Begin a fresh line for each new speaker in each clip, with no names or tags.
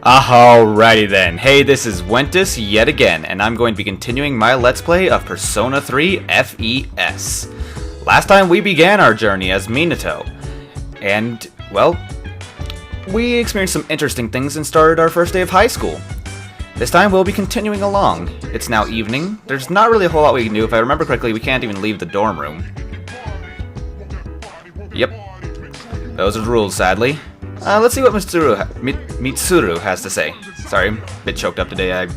Alrighty then. Hey, this is Wentus yet again, and I'm going to be continuing my Let's Play of Persona 3 FES. Last time we began our journey as Minato, and, well, we experienced some interesting things and started our first day of high school. This time we'll be continuing along. It's now evening. There's not really a whole lot we can do. If I remember correctly, we can't even leave the dorm room. Yep. Those are the rules, sadly. Let's see what Mitsuru has to say. Sorry, I'm a bit choked up today. I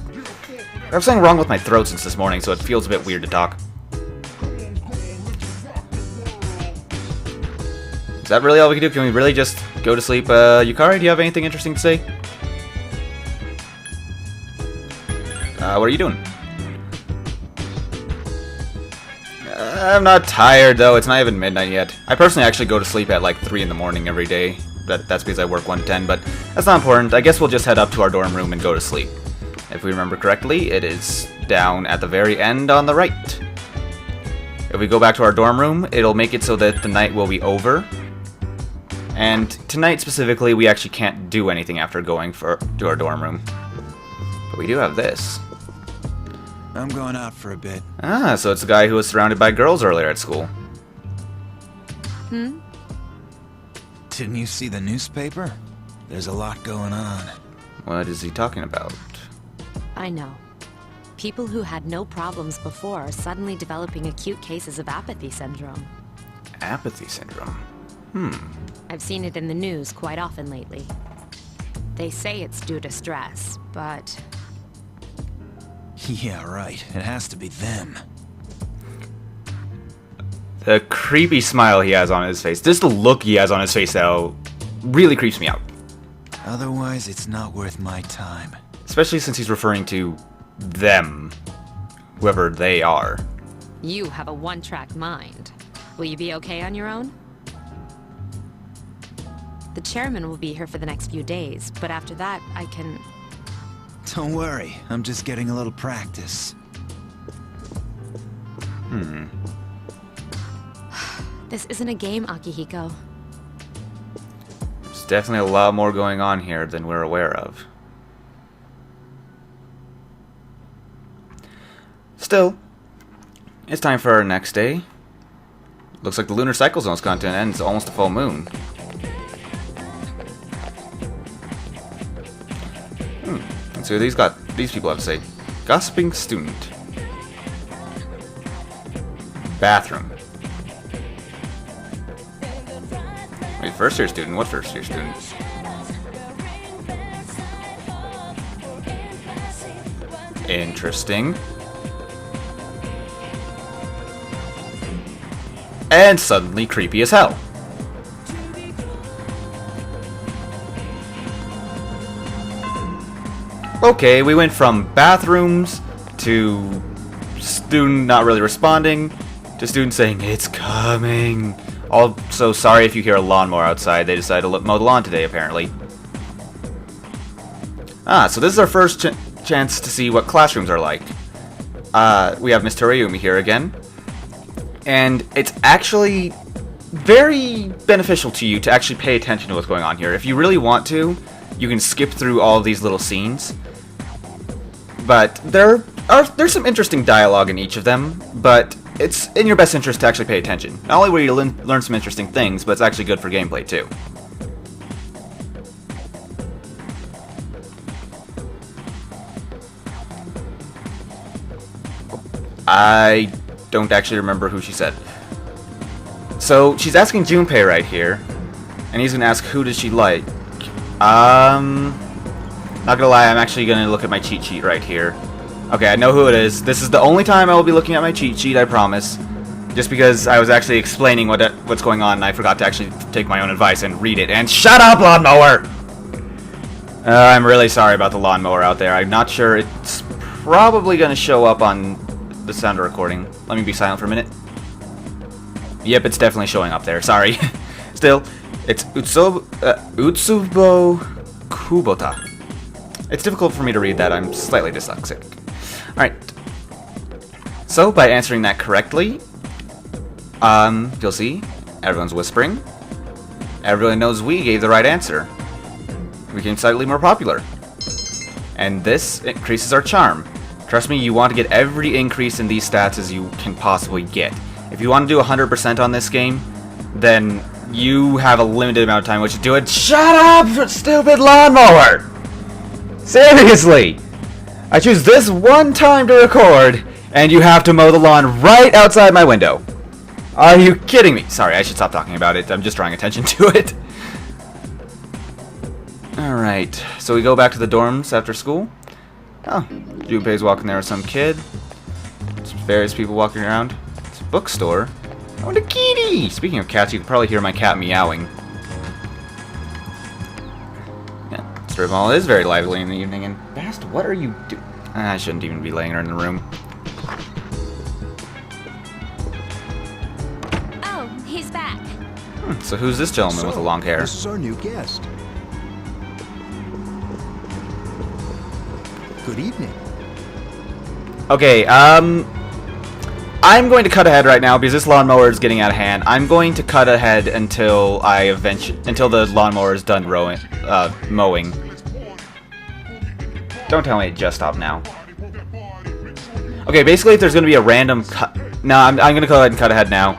have something wrong with my throat since this morning, so it feels a bit weird to talk. Is that really all we can do? Can we really just go to sleep? Yukari, do you have anything interesting to say? What are you doing? I'm not tired, though. It's not even midnight yet. I personally actually go to sleep at like 3 in the morning every day. That's because I work 1 to 10, but that's not important. I guess we'll just head up to our dorm room and go to sleep. If we remember correctly, it is down at the very end on the right. If we go back to our dorm room, it'll make it so that the night will be over. And tonight specifically, we actually can't do anything after going to our dorm room. But we do have this.
I'm going out for a bit.
Ah, so it's the guy who was surrounded by girls earlier at school.
Didn't you see the newspaper? There's a lot going on.
What is he talking about?
I know. People who had no problems before are suddenly developing acute cases of apathy syndrome.
Apathy syndrome?
I've seen it in the news quite often lately. They say it's due to stress, but...
Yeah, right. It has to be them.
The creepy smile he has on his face, just the look he has on his face, though, really creeps me out.
Otherwise, it's not worth my time.
Especially since he's referring to them, whoever they are.
You have a one-track mind. Will you be okay on your own? The chairman will be here for the next few days, but after that, I can...
Don't worry, I'm just getting a little practice.
This isn't a game, Akihiko.
There's definitely a lot more going on here than we're aware of. Still, it's time for our next day. Looks like the lunar cycle zone's gone to an end. It's almost a full moon. Let's see what these people have to say. Gossiping student. Bathroom. Wait, first year student? What first year student? Interesting. And suddenly creepy as hell. Okay, we went from bathrooms to student not really responding to student saying, "It's coming." Also, sorry if you hear a lawnmower outside. They decided to mow the lawn today, apparently. So this is our first chance to see what classrooms are like. We have Miss Toriumi here again. And it's actually very beneficial to you to actually pay attention to what's going on here. If you really want to, you can skip through all of these little scenes. But there's some interesting dialogue in each of them, but it's in your best interest to actually pay attention. Not only will you learn some interesting things, but it's actually good for gameplay too. I don't actually remember who she said. So she's asking Junpei right here, and he's gonna ask who does she like. Not gonna lie, I'm actually gonna look at my cheat sheet right here. Okay, I know who it is. This is the only time I will be looking at my cheat sheet, I promise. Just because I was actually explaining what's going on, and I forgot to actually take my own advice and read it. And shut up, lawnmower! I'm really sorry about the lawnmower out there. I'm not sure. It's probably gonna show up on the sound recording. Let me be silent for a minute. Yep, it's definitely showing up there. Sorry. Still, it's Utsubo Kubota. It's difficult for me to read that. I'm slightly dyslexic. Alright. So, by answering that correctly, you'll see, everyone's whispering. Everyone knows we gave the right answer. We became slightly more popular. and this increases our charm. Trust me, you want to get every increase in these stats as you can possibly get. If you want to do 100% on this game, then you have a limited amount of time in which to do it. Shut up, stupid lawnmower! Seriously! I choose this one time to record, and you have to mow the lawn right outside my window. Are you kidding me? Sorry, I should stop talking about it. I'm just drawing attention to it. Alright, so we go back to the dorms after school. Oh, Junpei's walking there with some kid. There's various people walking around. It's a bookstore. Oh, and a kitty! Speaking of cats, you can probably hear my cat meowing. Yeah, strip mall is very lively in the evening. And Bast, what are you doing? I shouldn't even be laying her in the room.
Oh, he's back.
So who's this gentleman with the long hair?
This is our new guest. Good evening.
Okay, I'm going to cut ahead right now because this lawnmower is getting out of hand. I'm going to cut ahead until until the lawnmower is done mowing. Don't tell me it just stopped now. Okay, basically if there's going to be a random cut... No, I'm going to go ahead and cut ahead now.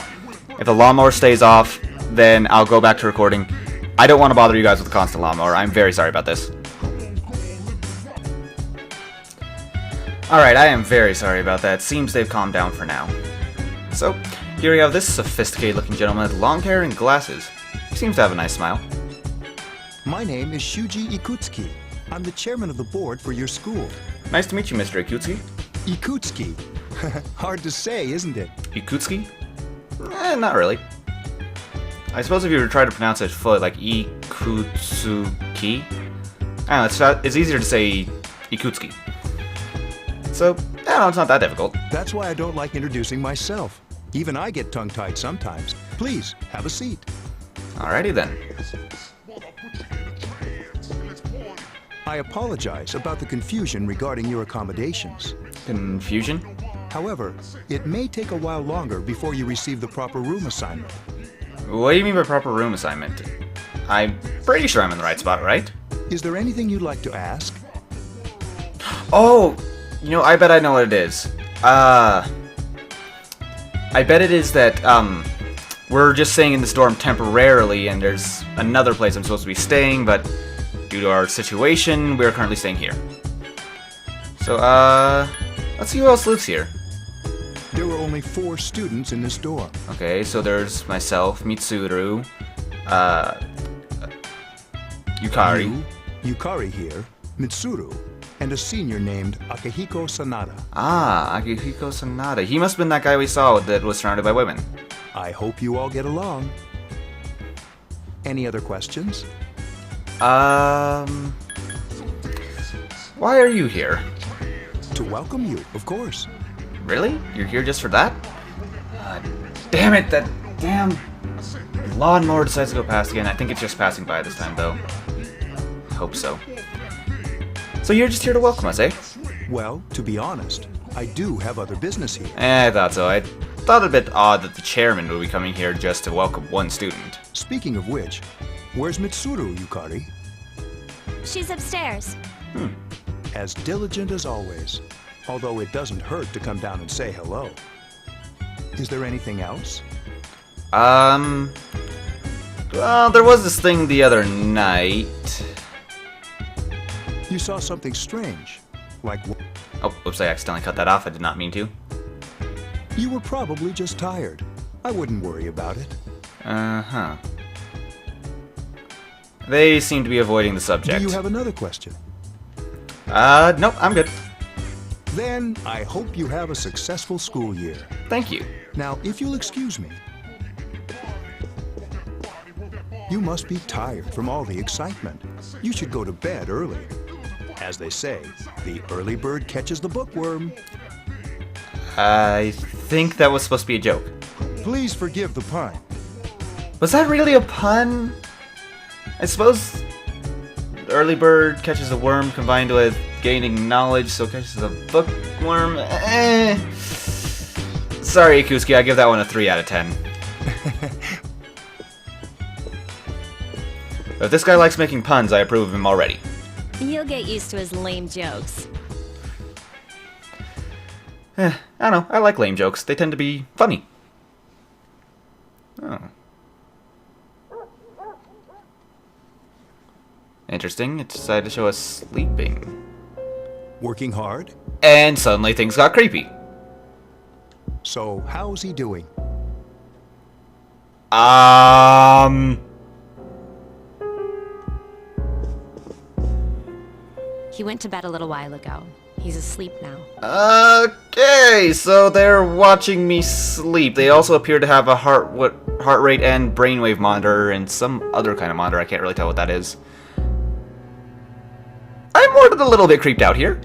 If the lawnmower stays off, then I'll go back to recording. I don't want to bother you guys with the constant lawnmower. I'm very sorry about this. Alright, I am very sorry about that. Seems they've calmed down for now. So, here we have this sophisticated looking gentleman with long hair and glasses. He seems to have a nice smile.
My name is Shuji Ikutsuki. I'm the chairman of the board for your school.
Nice to meet you, Mr. Ikutsuki.
Ikutsuki. Hard to say, isn't it?
Ikutsuki? Not really. I suppose if you were to try to pronounce it fully, like Ikutsuki. I don't know, it's easier to say Ikutsuki. So, I don't know, it's not that difficult.
That's why I don't like introducing myself. Even I get tongue-tied sometimes. Please, have a seat.
Alrighty then.
I apologize about the confusion regarding your accommodations.
Confusion?
However, it may take a while longer before you receive the proper room assignment.
What do you mean by proper room assignment? I'm pretty sure I'm in the right spot, right?
Is there anything you'd like to ask?
Oh! You know, I bet I know what it is. I bet it is that, we're just staying in this dorm temporarily, and there's another place I'm supposed to be staying, but due to our situation, we're currently staying here. So, let's see who else lives here.
There were only 4 students in this dorm.
Okay, so there's myself, Mitsuru, Yukari.
You, Yukari here, Mitsuru, and a senior named Akihiko Sanada.
Ah, Akihiko Sanada. He must have been that guy we saw that was surrounded by women.
I hope you all get along. Any other questions?
Why are you here?
To welcome you, of course.
Really? You're here just for that? Damn it, that damn lawnmower decides to go past again. I think it's just passing by this time, though. Hope so. So you're just here to welcome us, eh?
Well, to be honest, I do have other business here.
I thought so. I thought it a bit odd that the chairman would be coming here just to welcome one student.
Speaking of which, where's Mitsuru, Yukari?
She's upstairs.
As diligent as always. Although it doesn't hurt to come down and say hello. Is there anything else?
Well, there was this thing the other night.
You saw something strange. Like
Oh, whoops, I accidentally cut that off. I did not mean to.
you were probably just tired. I wouldn't worry about it.
Uh-huh. They seem to be avoiding the subject.
Do you have another question?
Nope, I'm good.
Then I hope you have a successful school year.
Thank you.
Now, if you'll excuse me. You must be tired from all the excitement. You should go to bed early. As they say, the early bird catches the bookworm.
I think that was supposed to be a joke.
Please forgive the pun.
Was that really a pun? I suppose early bird catches a worm combined with gaining knowledge, so catches a bookworm. Sorry, Ikusuki, I give that one a 3 out of 10. If this guy likes making puns, I approve of him already.
You'll get used to his lame jokes.
I don't know. I like lame jokes. They tend to be funny. Oh. Interesting. It decided to show us sleeping.
Working hard?
And suddenly things got creepy.
So, how's he doing?
He went to bed a little while ago. He's asleep now.
Okay, so they're watching me sleep. They also appear to have a heart rate and brainwave monitor and some other kind of monitor. I can't really tell what that is. I'm more than a little bit creeped out here.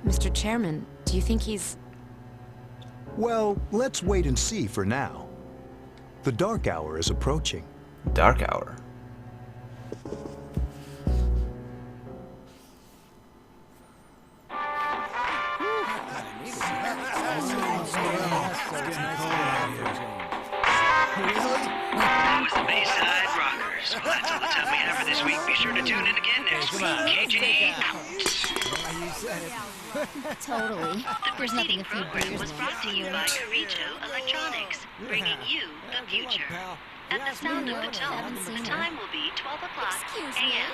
Mr. Chairman, do you think he's...
Well, let's wait and see for now. The dark hour is approaching.
Dark hour.
Well, that's all the time we have for this week. Be sure to tune in again next week. KGD out.
Totally.
The preceding program was brought to you by Carito Electronics, bringing you the future. At the sound of the tone, the time will be 12 o'clock a.m.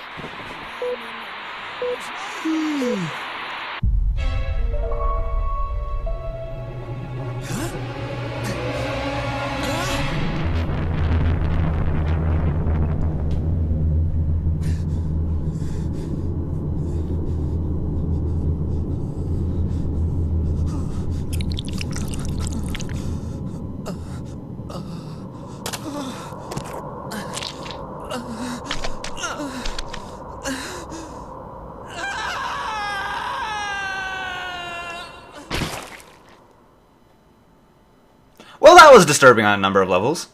Well, that was disturbing on a number of levels.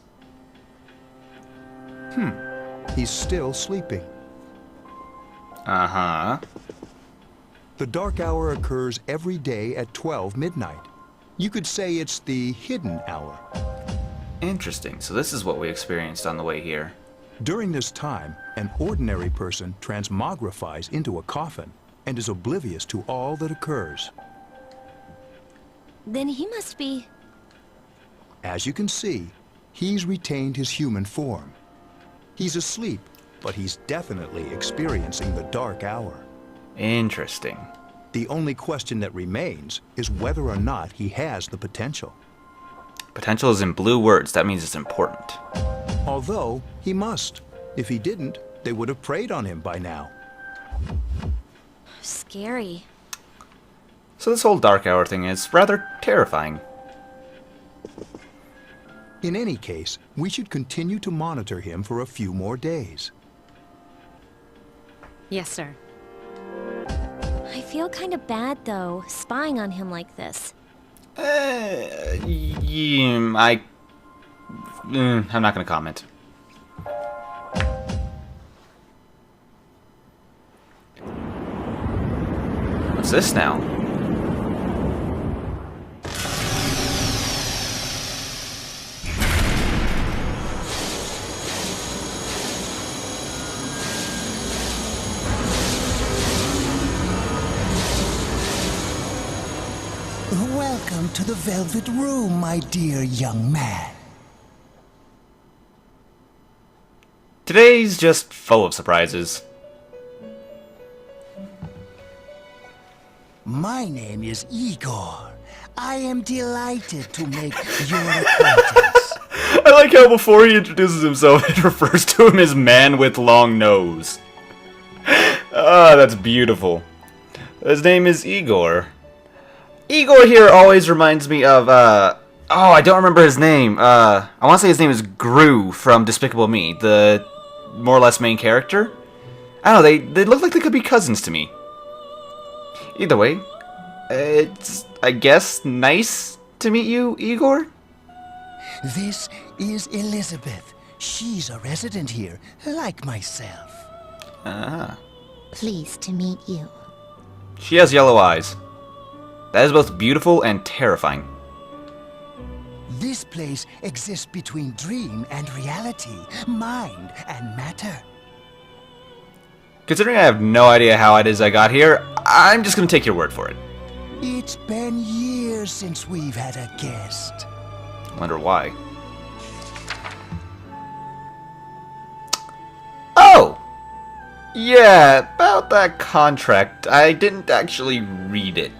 He's still sleeping.
Uh-huh.
The dark hour occurs every day at 12 midnight. You could say it's the hidden hour.
Interesting. So this is what we experienced on the way here.
During this time, an ordinary person transmogrifies into a coffin and is oblivious to all that occurs.
Then he must be...
As you can see, he's retained his human form. He's asleep, but he's definitely experiencing the dark hour.
Interesting.
The only question that remains is whether or not he has the potential.
Potential is in blue words. That means it's important.
Although, he must. If he didn't, they would have preyed on him by now.
scary.
So this whole dark hour thing is rather terrifying.
In any case, we should continue to monitor him for a few more days.
Yes, sir.
I feel kind of bad, though, spying on him like this.
I'm not gonna comment. What's this now?
Welcome to the Velvet Room, my dear young man.
Today's just full of surprises.
My name is Igor. I am delighted to make your acquaintance.
I like how before he introduces himself, it refers to him as man with long nose. Ah, that's beautiful. His name is Igor. Igor here always reminds me of, oh, I don't remember his name. I want to say his name is Gru from Despicable Me, the more or less main character. I don't know, they look like they could be cousins to me. Either way, it's, I guess, nice to meet you, Igor?
This is Elizabeth. She's a resident here, like myself.
Ah.
Pleased to meet you.
She has yellow eyes. That is both beautiful and terrifying.
This place exists between dream and reality, mind and matter.
considering I have no idea how it is I got here, I'm just gonna take your word for it.
It's been years since we've had a guest.
Wonder why. Oh! Yeah, about that contract. I didn't actually read it.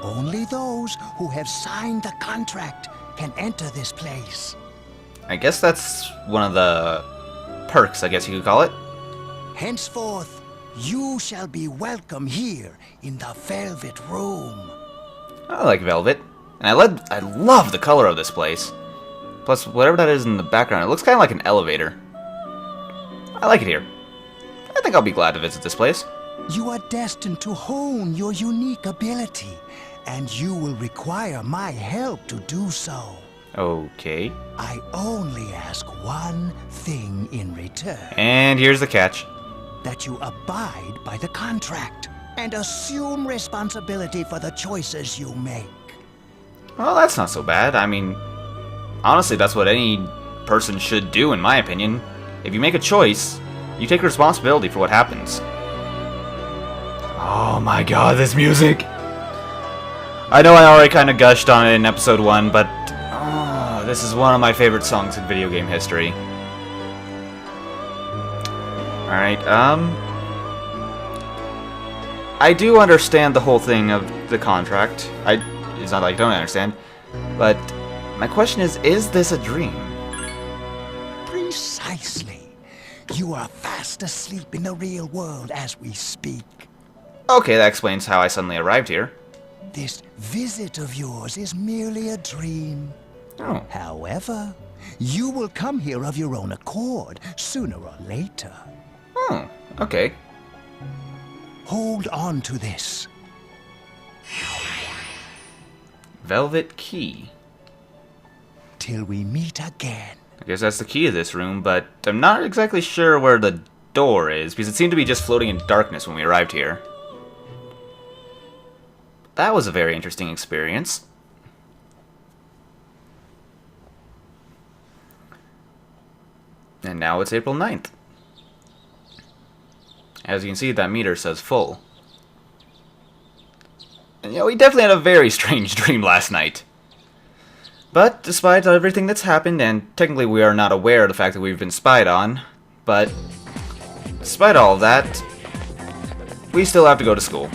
Only those who have signed the contract can enter this place.
I guess that's one of the perks, I guess you could call it.
Henceforth, you shall be welcome here in the Velvet Room.
I like velvet. And I love the color of this place. Plus, whatever that is in the background, it looks kind of like an elevator. I like it here. I think I'll be glad to visit this place.
You are destined to hone your unique ability, and you will require my help to do so.
Okay.
I only ask one thing in return.
And here's the catch.
That you abide by the contract and assume responsibility for the choices you make.
Well, that's not so bad. I mean, honestly, that's what any person should do, in my opinion. If you make a choice, you take responsibility for what happens. Oh my god, this music! I know I already kind of gushed on it in episode 1, but this is one of my favorite songs in video game history. Alright, I do understand the whole thing of the contract. It's not like I don't understand. But my question is this a dream?
Precisely. You are fast asleep in the real world as we speak.
Okay, that explains how I suddenly arrived here.
This visit of yours is merely a dream.
Oh.
However, you will come here of your own accord, sooner or later.
Oh, okay.
Hold on to this.
Velvet key.
Till we meet again.
I guess that's the key to this room, but I'm not exactly sure where the door is, because it seemed to be just floating in darkness when we arrived here. That was a very interesting experience. And now it's April 9th. As you can see, that meter says full. And we definitely had a very strange dream last night. But despite everything that's happened, and technically we are not aware of the fact that we've been spied on, but despite all of that, we still have to go to school.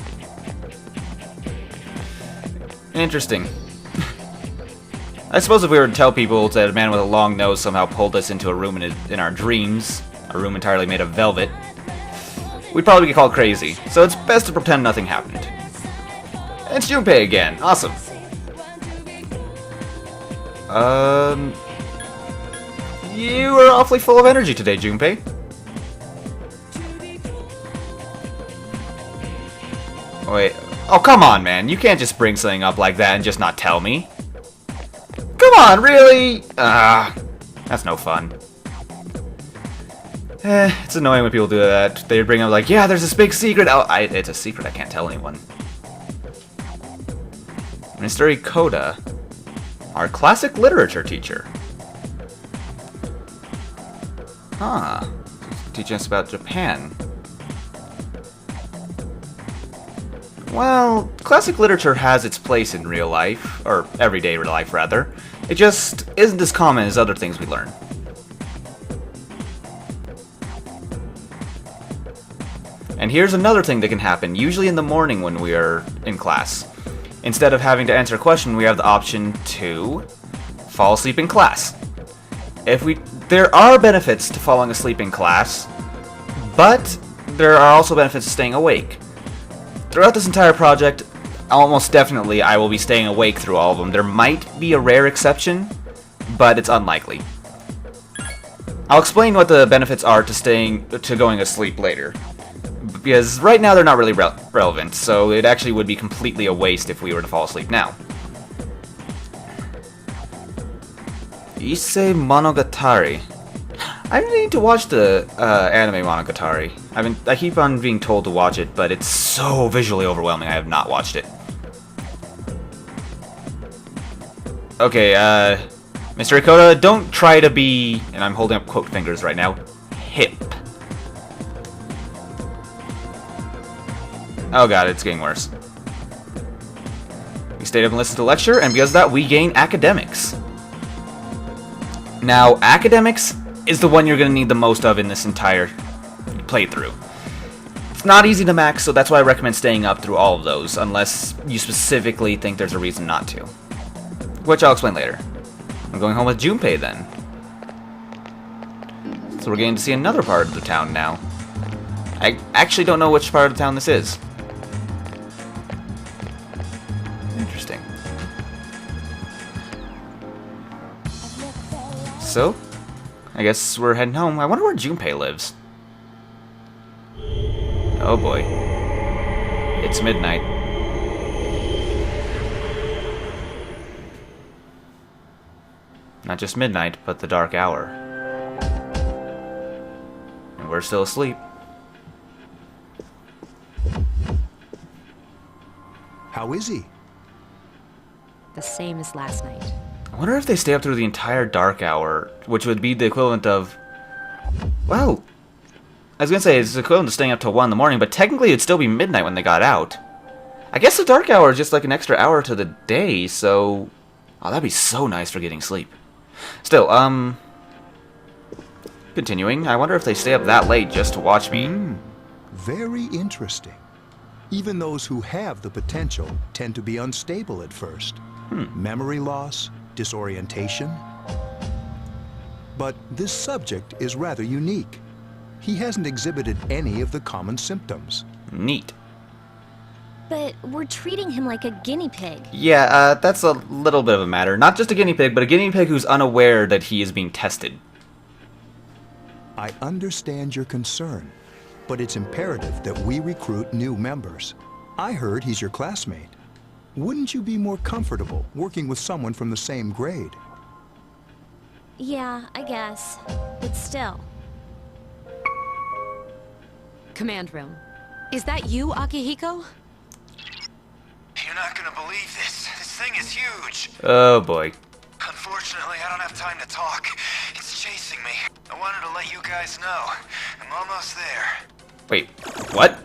Interesting. I suppose if we were to tell people that a man with a long nose somehow pulled us into a room in our dreams, a room entirely made of velvet, we'd probably be called crazy, so it's best to pretend nothing happened. It's Junpei again. Awesome. You are awfully full of energy today, Junpei. Wait. Oh, come on, man. You can't just bring something up like that and just not tell me. Come on, really? That's no fun. It's annoying when people do that. They bring up like, yeah, there's this big secret. Oh, it's a secret. I can't tell anyone. Mr. Ikoda, our classic literature teacher. Huh. Teaching us about Japan. Well, classic literature has its place in real life, or everyday life rather. It just isn't as common as other things we learn. And here's another thing that can happen, usually in the morning when we are in class. Instead of having to answer a question, we have the option to fall asleep in class. There are benefits to falling asleep in class, but there are also benefits to staying awake. Throughout this entire project, almost definitely I will be staying awake through all of them. There might be a rare exception, but it's unlikely. I'll explain what the benefits are to going to sleep later. Because right now they're not really relevant, so it actually would be completely a waste if we were to fall asleep now. Issei Monogatari. I need to watch the anime Monogatari. I keep on being told to watch it, but it's so visually overwhelming. I have not watched it. Okay, Mr. Ikoda, don't try to be, and I'm holding up quote fingers right now, hip. Oh god, it's getting worse. We stayed up and listened to the lecture, and because of that, we gain academics. Now, academics is the one you're going to need the most of in this entire playthrough. It's not easy to max, so that's why I recommend staying up through all of those, unless you specifically think there's a reason not to. Which I'll explain later. I'm going home with Junpei then. So we're getting to see another part of the town now. I actually don't know which part of the town this is. Interesting. So, I guess we're heading home. I wonder where Junpei lives. Oh boy. It's midnight. Not just midnight, but the dark hour. And we're still asleep.
How is he?
The same as last night.
I wonder if they stay up through the entire dark hour, which would be the equivalent of... Well, I was going to say it's equivalent to staying up till 1 in the morning, but technically it'd still be midnight when they got out. I guess the dark hour is just like an extra hour to the day, so... Oh, that'd be so nice for getting sleep. Still, continuing, I wonder if they stay up that late just to watch me.
Very interesting. Even those who have the potential tend to be unstable at first. Memory loss, disorientation. But this subject is rather unique. He hasn't exhibited any of the common symptoms.
Neat.
But we're treating him like a guinea pig.
Yeah, that's a little bit of a matter. Not just a guinea pig, but a guinea pig who's unaware that he is being tested.
I understand your concern, but it's imperative that we recruit new members. I heard he's your classmate. Wouldn't you be more comfortable working with someone from the same grade?
Yeah, I guess. But still.
Command room. Is that you, Akihiko?
You're not gonna believe this. This thing is huge.
Oh boy.
Unfortunately, I don't have time to talk. It's chasing me. I wanted to let you guys know. I'm almost there.
Wait, what?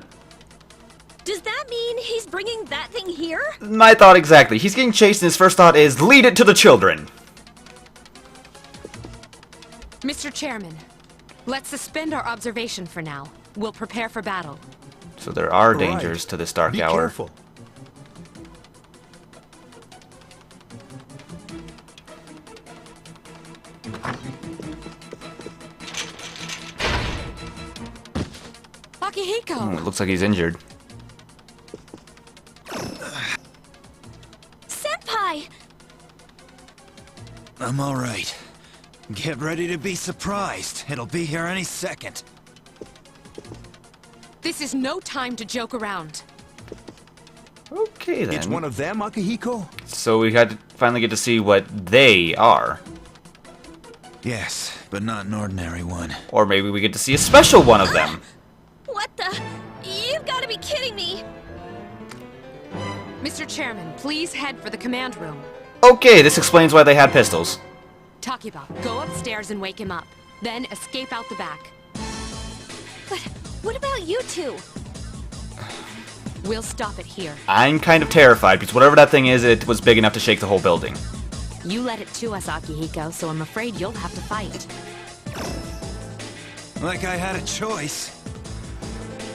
Does that mean he's bringing that thing here?
My thought exactly. He's getting chased and his first thought is, lead it to the children.
Mr. Chairman, let's suspend our observation for now. We'll prepare for battle.
So there are
Right.
dangers to this dark
Be
hour.
careful.
Akihiko!
It looks like he's injured.
Senpai!
I'm all right. Get ready to be surprised. It'll be here any second.
This is no time to joke around.
Okay then.
It's one of them, Akihiko?
So we had to finally get to see what they are.
Yes, but not an ordinary one.
Or maybe we get to see a special one of them.
What the? You've got to be kidding me!
Mr. Chairman, please head for the command room.
Okay, this explains why they had pistols.
Takiba, go upstairs and wake him up. Then escape out the back.
But what about you two?
We'll stop it here.
I'm kind of terrified because whatever that thing is, it was big enough to shake the whole building.
You led it to us, Akihiko, so I'm afraid you'll have to fight.
Like I had a choice.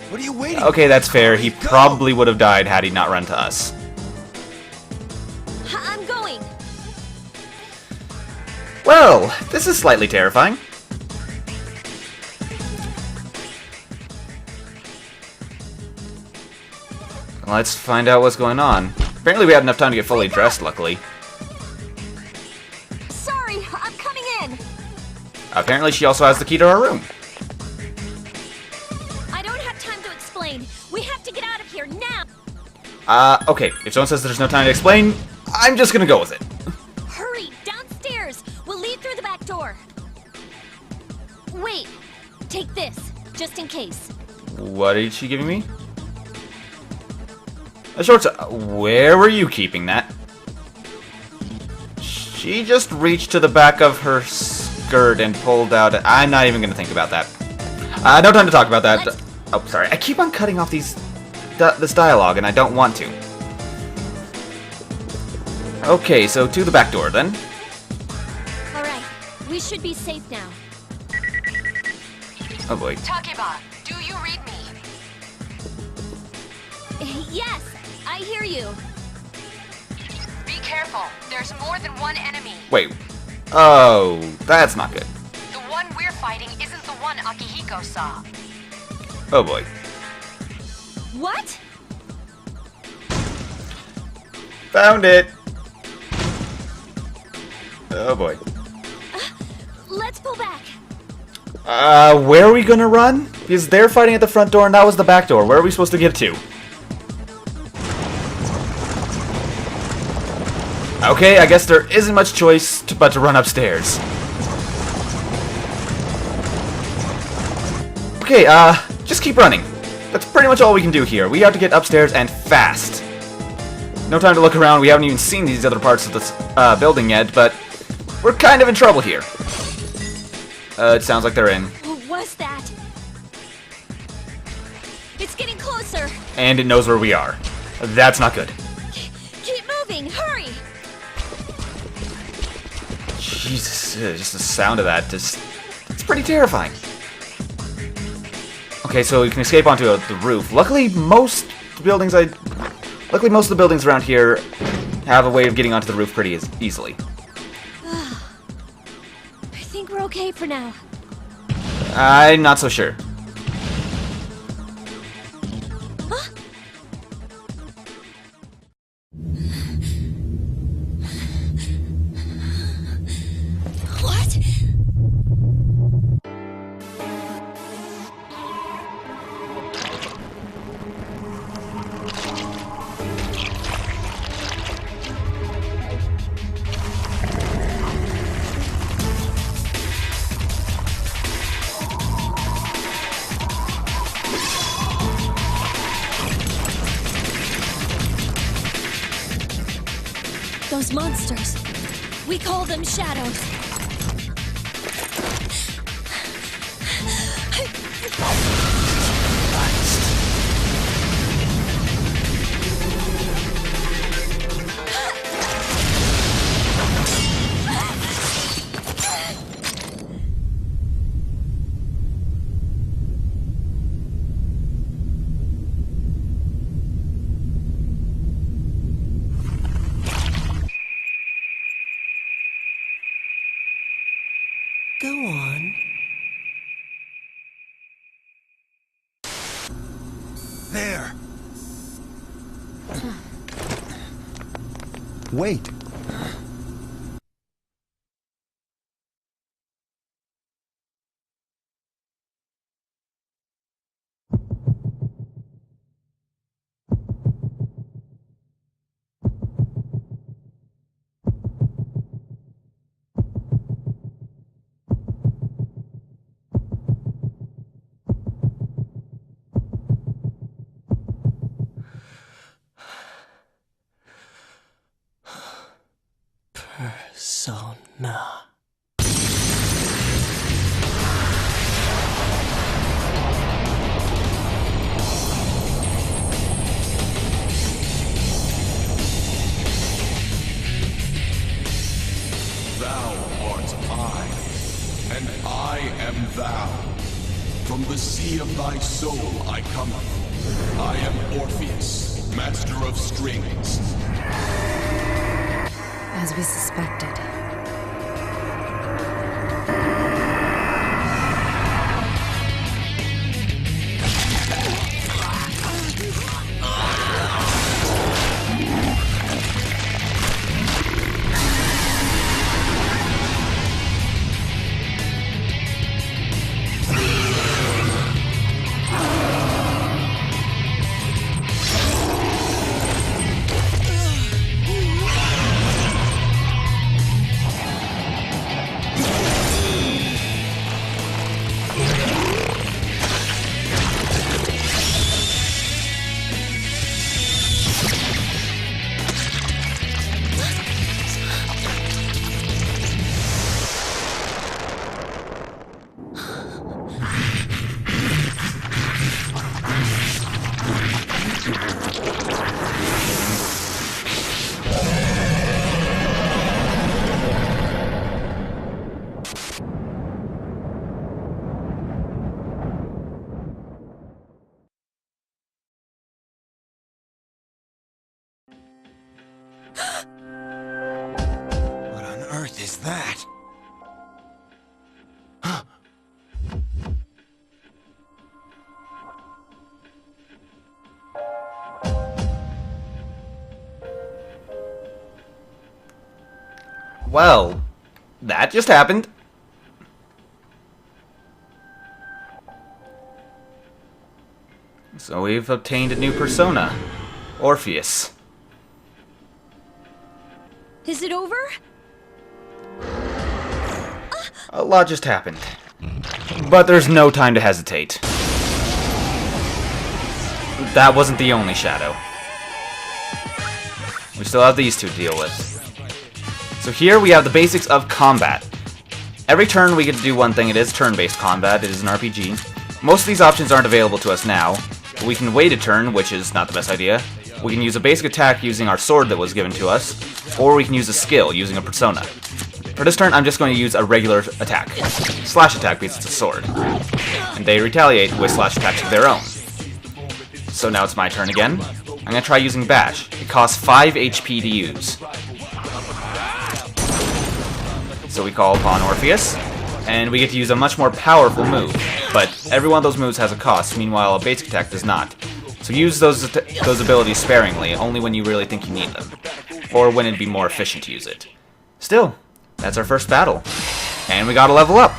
What are you waiting
Okay,
for?
that's fair. He
Go!
probably would have died had he not run to us.
I'm going!
Well, this is slightly terrifying. Let's find out what's going on. Apparently we had enough time to get fully dressed, luckily.
Sorry, I'm coming in!
Apparently she also has the key to our room.
I don't have time to explain. We have to get out of here now!
Okay, if someone says there's no time to explain, I'm just gonna go with it.
Hurry, downstairs! We'll leave through the back door. Wait, take this, just in case.
What is she giving me? A short where were you keeping that? She just reached to the back of her skirt and pulled out... I'm not even going to think about that. No time to talk about that. Oh, sorry. I keep on cutting off these this dialogue, and I don't want to. Okay, so to the back door then.
Alright, we should be safe now.
Oh boy.
Takeba, do you read me?
Yes, I hear you.
Be careful. There's more than one enemy.
Wait. Oh, that's not good.
The one we're fighting isn't the one Akihiko saw.
Oh boy.
What?
Found it. Oh boy.
Let's pull back.
Where are we gonna run? Because they're fighting at the front door and that was the back door. Where are we supposed to get to? Okay, I guess there isn't much choice but to run upstairs. Okay, just keep running. That's pretty much all we can do here. We have to get upstairs and fast. No time to look around. We haven't even seen these other parts of this building yet, but we're kind of in trouble here. It sounds like they're in.
What was that? It's getting closer.
And it knows where we are. That's not good.
Keep moving, hurry!
Jesus, just the sound of that, it's pretty terrifying. Okay, so we can escape onto the roof. Luckily, most of the buildings around here have a way of getting onto the roof pretty easily.
I think we're okay for now.
I'm not so sure.
What? Those monsters. We call them shadows.
Go on.
There. Wait.
Persona.
Thou art I, and I am thou. From the sea of thy soul I cometh. I am Orpheus, master of strings.
As we suspected.
that?
Well, that just happened. So we've obtained a new persona, Orpheus.
Is it over?
A lot just happened. But there's no time to hesitate. That wasn't the only shadow. We still have these two to deal with. So here we have the basics of combat. Every turn we get to do one thing. It is turn-based combat. It is an RPG. Most of these options aren't available to us now. But we can wait a turn, which is not the best idea. We can use a basic attack using our sword that was given to us. Or we can use a skill using a persona. For this turn, I'm just going to use a regular attack. Slash attack because it's a sword. And they retaliate with slash attacks of their own. So now it's my turn again. I'm going to try using Bash. It costs 5 HP to use. So we call upon Orpheus, and we get to use a much more powerful move. But every one of those moves has a cost, meanwhile a basic attack does not. So use those abilities sparingly, only when you really think you need them. Or when it'd be more efficient to use it. Still, that's our first battle. And we gotta level up!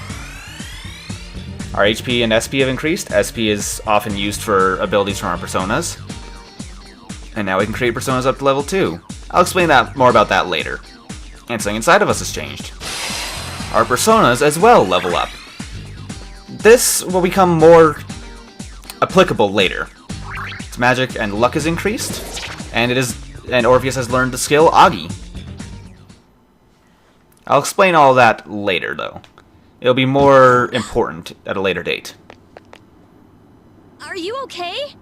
Our HP and SP have increased. SP is often used for abilities from our personas. And now we can create personas up to level 2. I'll explain more about that later. And something inside of us has changed. Our personas as well level up. This will become more applicable later. Its magic and luck is increased, and Orpheus has learned the skill Agi. I'll explain all that later, though. It'll be more important at a later date.
Are you okay?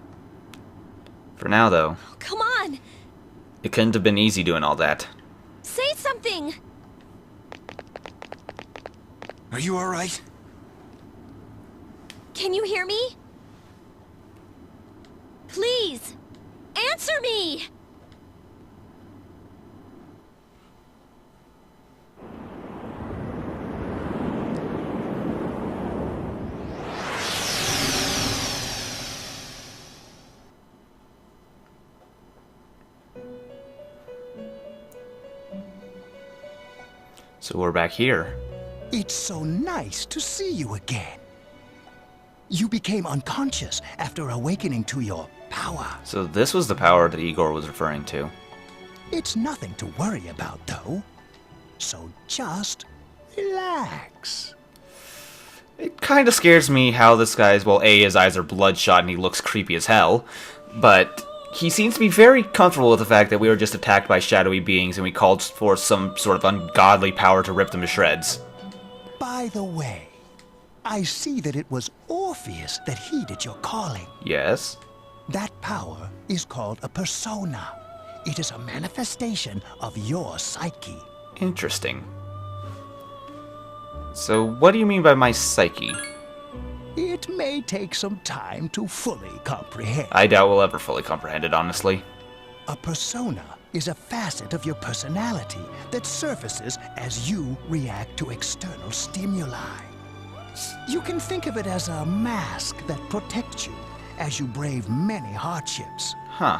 For now, though.
Come on!
It couldn't have been easy doing all that.
Say something!
Are you alright?
Can you hear me? Please! Answer me!
So we're back here.
It's so nice to see you again. You became unconscious after awakening to your power.
So this was the power that Igor was referring to.
It's nothing to worry about, though. So just relax.
It kind of scares me how this guy's, well, A, his eyes are bloodshot and he looks creepy as hell, but he seems to be very comfortable with the fact that we were just attacked by shadowy beings and we called for some sort of ungodly power to rip them to shreds.
By the way, I see that it was Orpheus that heeded your calling.
Yes?
That power is called a persona. It is a manifestation of your psyche.
Interesting. So what do you mean by my psyche?
It may take some time to fully comprehend.
I doubt we'll ever fully comprehend it, honestly.
A persona is a facet of your personality that surfaces as you react to external stimuli. You can think of it as a mask that protects you as you brave many hardships.
Huh.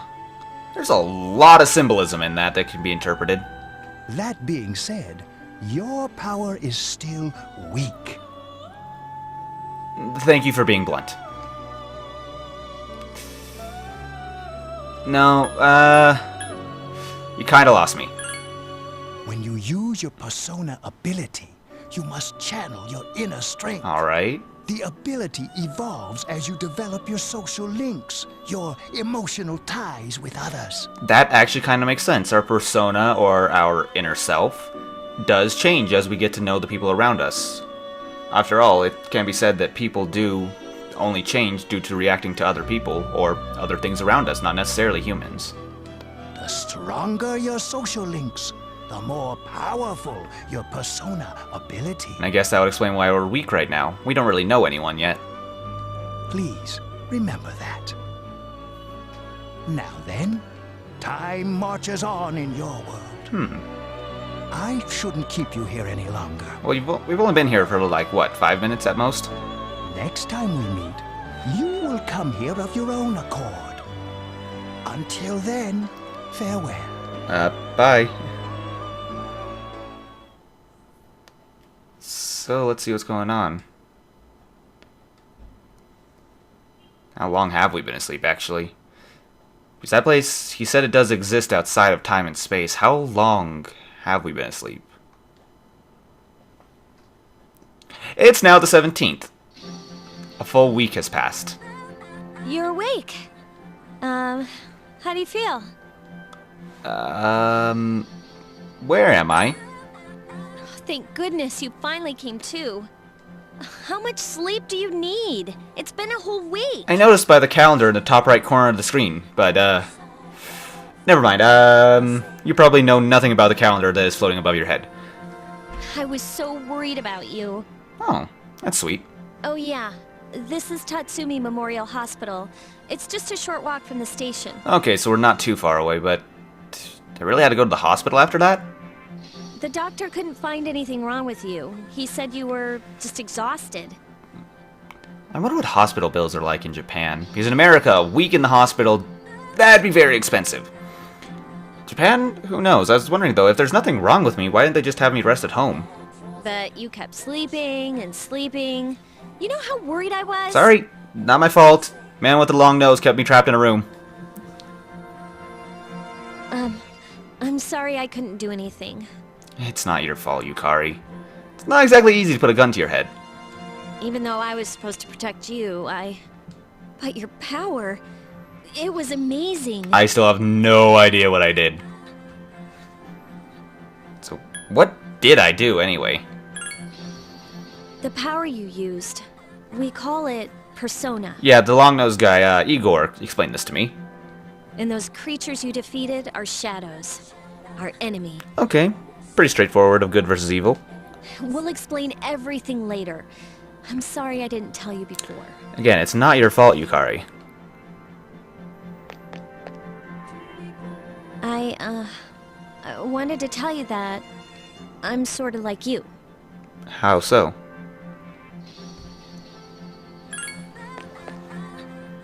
There's a lot of symbolism in that can be interpreted.
That being said, your power is still weak.
Thank you for being blunt. No, you kinda lost me.
When you use your persona ability, you must channel your inner strength.
Alright.
The ability evolves as you develop your social links, your emotional ties with others.
That actually kind of makes sense. Our persona, or our inner self, does change as we get to know the people around us. After all, it can be said that people do only change due to reacting to other people, or other things around us, not necessarily humans.
The stronger your social links, the more powerful your persona ability.
And I guess that would explain why we're weak right now. We don't really know anyone yet.
Please, remember that. Now then, time marches on in your world. I shouldn't keep you here any longer.
Well, we've only been here for like, what, 5 minutes at most?
Next time we meet, you will come here of your own accord. Until then, farewell.
Bye. So, let's see what's going on. How long have we been asleep, actually? Because that place, he said it does exist outside of time and space. How long have we been asleep? It's now the 17th. A full week has passed.
You're awake. How do you feel?
Where am I?
Thank goodness you finally came to. How much sleep do you need? It's been a whole week.
I noticed by the calendar in the top right corner of the screen, but, never mind. You probably know nothing about the calendar that is floating above your head.
I was so worried about you.
Oh, that's sweet.
Oh yeah, this is Tatsumi Memorial Hospital. It's just a short walk from the station.
Okay, so we're not too far away, but I really had to go to the hospital after that?
The doctor couldn't find anything wrong with you. He said you were just exhausted.
I wonder what hospital bills are like in Japan. Because in America, a week in the hospital, that'd be very expensive. Japan? Who knows? I was wondering, though, if there's nothing wrong with me, why didn't they just have me rest at home?
But you kept sleeping and sleeping. You know how worried I was?
Sorry, not my fault. Man with the long nose kept me trapped in a room.
I'm sorry I couldn't do anything.
It's not your fault, Yukari. It's not exactly easy to put a gun to your head.
Even though I was supposed to protect you, But your power... It was amazing.
I still have no idea what I did. So, what did I do, anyway?
The power you used. We call it persona.
Yeah, the long-nosed guy, Igor, explained this to me.
And those creatures you defeated are shadows. Our enemy.
Okay, pretty straightforward of good versus evil.
We'll explain everything later. I'm sorry I didn't tell you before.
Again, it's not your fault, Yukari.
I wanted to tell you that I'm sort of like you.
How so?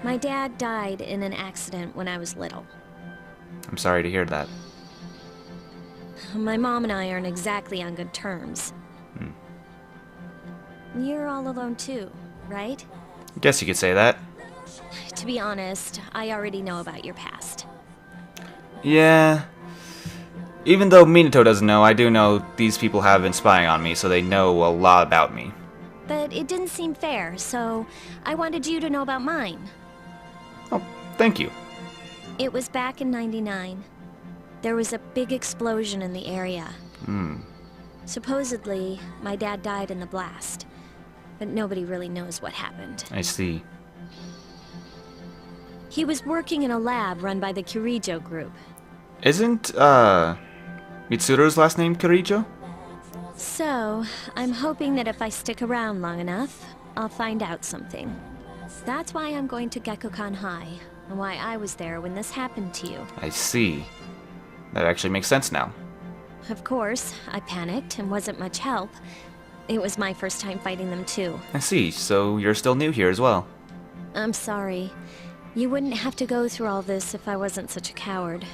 My dad died in an accident when I was little.
I'm sorry to hear that.
My mom and I aren't exactly on good terms. You're all alone too, right?
Guess you could say that.
To be honest, I already know about your past.
Yeah. Even though Minato doesn't know, I do know these people have been spying on me, so they know a lot about me.
But it didn't seem fair, so I wanted you to know about mine.
Oh, thank you.
It was back in '99. There was a big explosion in the area. Supposedly, my dad died in the blast, but nobody really knows what happened.
I see.
He was working in a lab run by the Kirijo group.
Isn't, Mitsuru's last name Kirijo?
So, I'm hoping that if I stick around long enough, I'll find out something. That's why I'm going to Gekkoukan High, and why I was there when this happened to you.
I see. That actually makes sense now.
Of course, I panicked and wasn't much help. It was my first time fighting them too.
I see, so you're still new here as well.
I'm sorry. You wouldn't have to go through all this if I wasn't such a coward.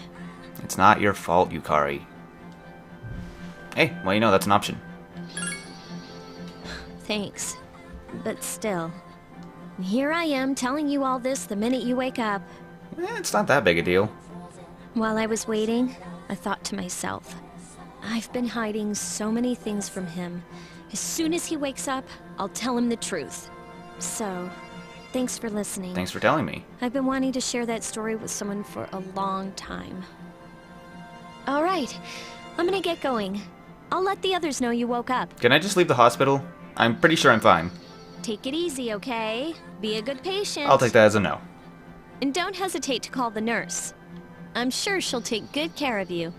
It's not your fault, Yukari. Hey, well, you know, that's an option.
Thanks. But still. Here I am telling you all this the minute you wake up.
It's not that big a deal.
While I was waiting, I thought to myself, I've been hiding so many things from him. As soon as he wakes up, I'll tell him the truth. So, thanks for listening.
Thanks for telling me.
I've been wanting to share that story with someone for a long time. All right, I'm gonna get going. I'll let the others know you woke up.
Can I just leave the hospital? I'm pretty sure I'm fine.
Take it easy, okay? Be a good patient.
I'll take that as a no.
And don't hesitate to call the nurse. I'm sure she'll take good care of you.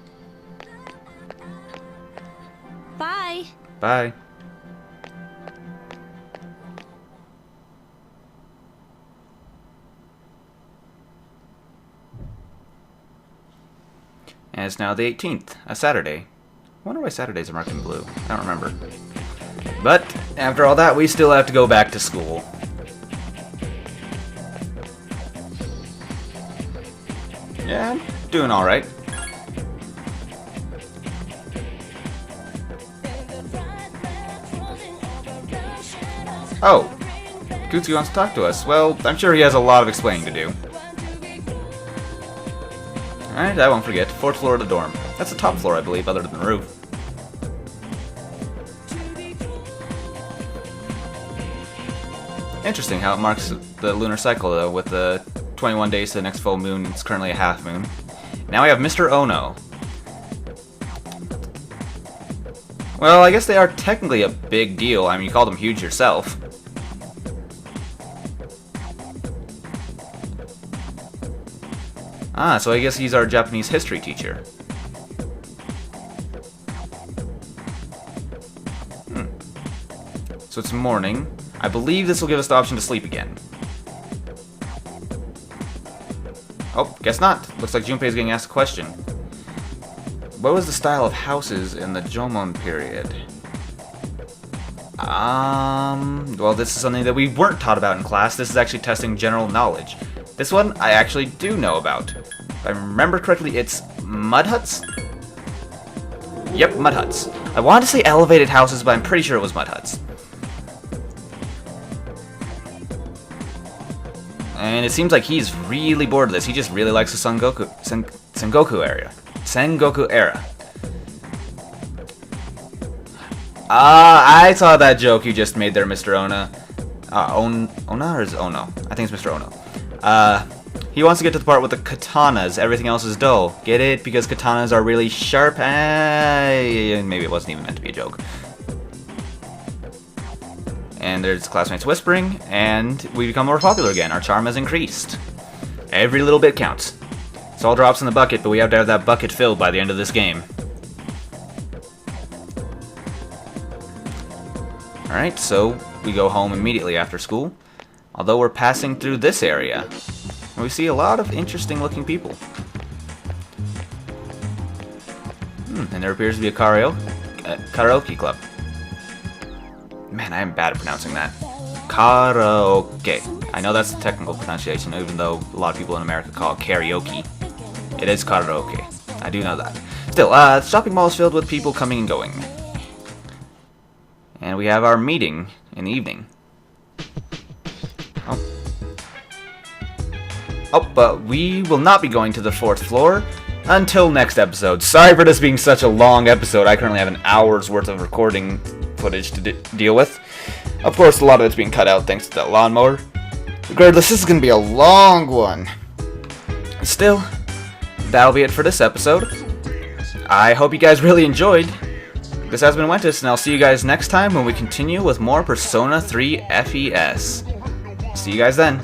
Bye.
Bye. And it's now the 18th, a Saturday. wonder why Saturdays are marked in blue. I don't remember. But after all that, we still have to go back to school. Yeah, I'm doing alright. Oh, Kutsu wants to talk to us. Well, I'm sure he has a lot of explaining to do. Alright, I won't forget. 4th floor of the dorm. That's the top floor, I believe, other than the roof. Interesting how it marks the lunar cycle, though, with the 21 days to the next full moon. It's currently a half moon. Now we have Mr. Ono. Well, I guess they are technically a big deal. I mean, you called them huge yourself. Ah, so I guess he's our Japanese history teacher. So it's morning. I believe this will give us the option to sleep again. Oh, guess not. Looks like Junpei is getting asked a question. What was the style of houses in the Jomon period? Well, this is something that we weren't taught about in class. This is actually testing general knowledge. This one I actually do know about. If I remember correctly, it's mud huts? Yep, mud huts. I wanted to say elevated houses, but I'm pretty sure it was mud huts. And it seems like he's really bored of this. He just really likes the Sengoku area. Sengoku era. I saw that joke you just made there, Mr. Ona. Ona or is it Ono? I think it's Mr. Ono. He wants to get to the part with the katanas. Everything else is dull. Get it? Because katanas are really sharp. Maybe it wasn't even meant to be a joke. And there's classmates whispering, and we become more popular again. Our charm has increased. Every little bit counts. It's all drops in the bucket, but we have to have that bucket filled by the end of this game. Alright, so we go home immediately after school. Although we're passing through this area, we see a lot of interesting looking people. And there appears to be a karaoke club. Man, I am bad at pronouncing that. Karaoke. I know that's the technical pronunciation, even though a lot of people in America call it karaoke. It is karaoke. I do know that. Still, the shopping mall is filled with people coming and going. And we have our meeting in the evening. But we will not be going to the 4th floor until next episode. Sorry for this being such a long episode. I currently have an hour's worth of recording footage to deal with. Of course, a lot of it's being cut out thanks to that lawnmower. Regardless, this is going to be a long one. Still, that'll be it for this episode. I hope you guys really enjoyed. This has been Wentus, and I'll see you guys next time when we continue with more Persona 3 FES. See you guys then.